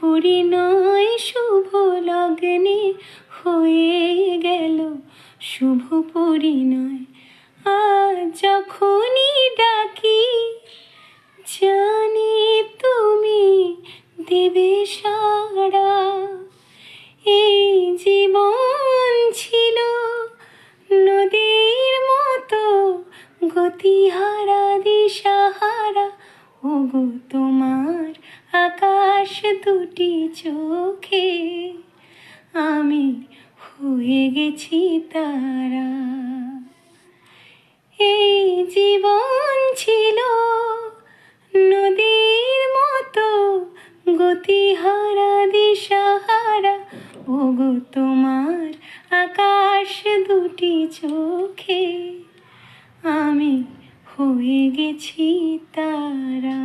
পরিণয় শুভ লগ্নে হয়ে গেল শুভ পরিণয়। আজ যখনই ডাকি জানি তুমি দেবে সাড়া। এই জীবন ছিল নদীর মতো গতিহারা দিশাহারা, ওগো তোমার আকাশ দুটি চোখে আমি হয়ে গেছি তারা। এই জীবন ছিল নদীর মতো গতিহারা দিশাহারা, ওগো তোমার আকাশ দুটি চোখে আমি হয়ে গেছি তারা।